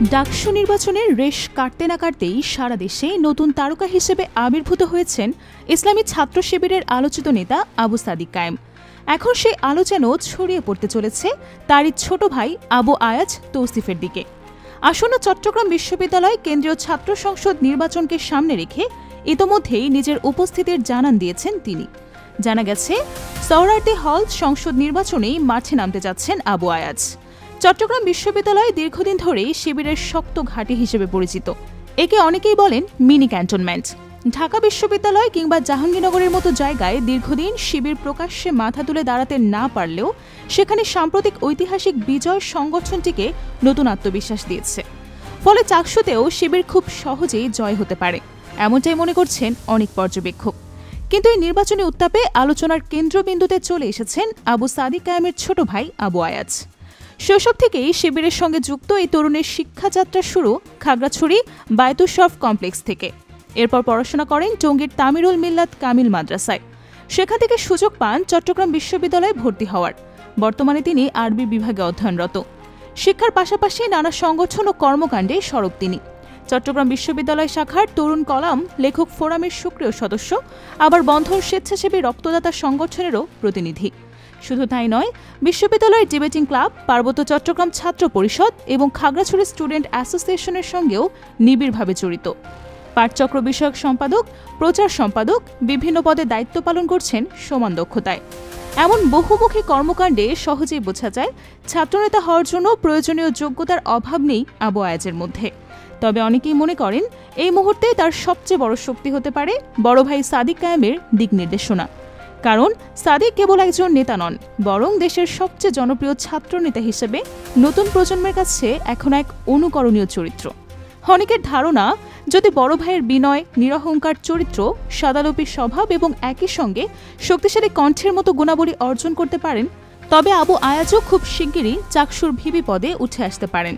ডাকসু নির্বাচনের রেশ কাটতে না কাটতেই সারা দেশে নতুন তারকা হিসেবে আবির্ভূত হয়েছেন ইসলামী ছাত্র শিবিরের আলোচিত নেতা আবু সাদিক কায়েম। এখন সেই আলো যেন ছড়িয়ে পড়তে চলেছে তারই ছোট ভাই আবু আয়াজ তৌসিফের দিকে। আসন্ন চট্টগ্রাম বিশ্ববিদ্যালয় কেন্দ্রীয় ছাত্র সংসদ নির্বাচনকে সামনে রেখে ইতোমধ্যেই নিজের উপস্থিতির জানান দিয়েছেন তিনি। জানা গেছে, সওরার্দী হল সংসদ নির্বাচনেই মাঠে নামতে যাচ্ছেন আবু আয়াজ। চট্টগ্রাম বিশ্ববিদ্যালয় দীর্ঘদিন ধরেই শিবিরের শক্ত ঘাঁটি হিসেবে পরিচিত। একে অনেকেই বলেন মিনি ক্যান্টনমেন্ট। ঢাকা বিশ্ববিদ্যালয় কিংবা জাহাঙ্গীরনগরের মতো জায়গায় দীর্ঘদিন শিবির প্রকাশ্যে মাথা তুলে দাঁড়াতে না পারলেও সেখানে সাম্প্রতিক ঐতিহাসিক বিজয় সংগঠনটিকে নতুন আত্মবিশ্বাস দিয়েছে। ফলে চাকসুতেও শিবির খুব সহজেই জয় হতে পারে, এমনটাই মনে করছেন অনেক পর্যবেক্ষক। কিন্তু এই নির্বাচনী উত্তাপে আলোচনার কেন্দ্রবিন্দুতে চলে এসেছেন আবু সাদিক কায়েমের ছোট ভাই আবু আয়াজ। শৈশব থেকেই শিবিরের সঙ্গে যুক্ত এই তরুণের শিক্ষাযাত্রা শুরু খাগড়াছড়ি বায়তুস শরফ কমপ্লেক্স থেকে। এরপর পড়াশোনা করেন টঙ্গীর তামিরুল মিল্লাত কামিল মাদ্রাসায়। সেখান থেকে সুযোগ পান চট্টগ্রাম বিশ্ববিদ্যালয়ে ভর্তি হওয়ার। বর্তমানে তিনি আরবি বিভাগে অধ্যয়নরত। শিক্ষার পাশাপাশি নানা সংগঠন ও কর্মকাণ্ডে সরব তিনি। চট্টগ্রাম বিশ্ববিদ্যালয় শাখার তরুণ কলাম লেখক ফোরামের সক্রিয় সদস্য, আবার বন্ধন স্বেচ্ছাসেবী রক্তদাতা সংগঠনেরও প্রতিনিধি। শুধু তাই নয়, বিশ্ববিদ্যালয়ের ডিবেটিং ক্লাব, পার্বত্য চট্টগ্রাম ছাত্র পরিষদ এবং খাগড়াছড়ি স্টুডেন্ট অ্যাসোসিয়েশনের সঙ্গেও নিবিড়ভাবে জড়িত। পাঠচক্র বিষয়ক সম্পাদক, প্রচার সম্পাদক, বিভিন্ন পদে দায়িত্ব পালন করছেন সমান দক্ষতায়। এমন বহুমুখী কর্মকাণ্ডে সহজেই বোঝা যায় ছাত্রনেতা হওয়ার জন্য প্রয়োজনীয় যোগ্যতার অভাব নেই আবু আয়াজের মধ্যে। তবে অনেকেই মনে করেন এই মুহূর্তে তার সবচেয়ে বড় শক্তি হতে পারে বড় ভাই সাদিক কায়েমের দিক নির্দেশনা। কারণ সাদিক কেবল একজন নেতা নন, বরং দেশের সবচেয়ে জনপ্রিয় ছাত্রনেতা হিসেবে নতুন প্রজন্মের কাছে এখন এক অনুকরণীয় চরিত্র। অনেকের ধারণা, যদি বড় ভাইয়ের বিনয়, নিরহংকার চরিত্র, সাদালোপী স্বভাব এবং একই সঙ্গে শক্তিশালী কণ্ঠের মতো গুণাবলী অর্জন করতে পারেন, তবে আবু আয়াজও খুব শিগগিরই চাকসুর ভিপি পদে উঠে আসতে পারেন।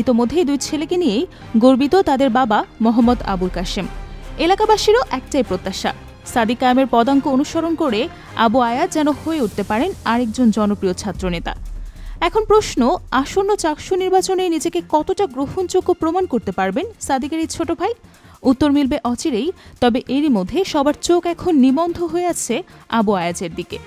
ইতোমধ্যেই দুই ছেলেকে নিয়েই গর্বিত তাদের বাবা মোহাম্মদ আবুল কাশেম। এলাকাবাসীরও একটাই প্রত্যাশা, সাদিক কায়েমের পদাঙ্ক অনুসরণ করে আবু আয়াজ যেন হয়ে উঠতে পারেন আরেকজন জনপ্রিয় ছাত্রনেতা। এখন প্রশ্ন, আসন্ন চাকসু নির্বাচনে নিজেকে কতটা গ্রহণযোগ্য প্রমাণ করতে পারবেন সাদিকের এই ছোট ভাই? উত্তর মিলবে অচিরেই। তবে এরই মধ্যে সবার চোখ এখন নিবন্ধ হয়ে আছে আবু আয়াজের দিকে।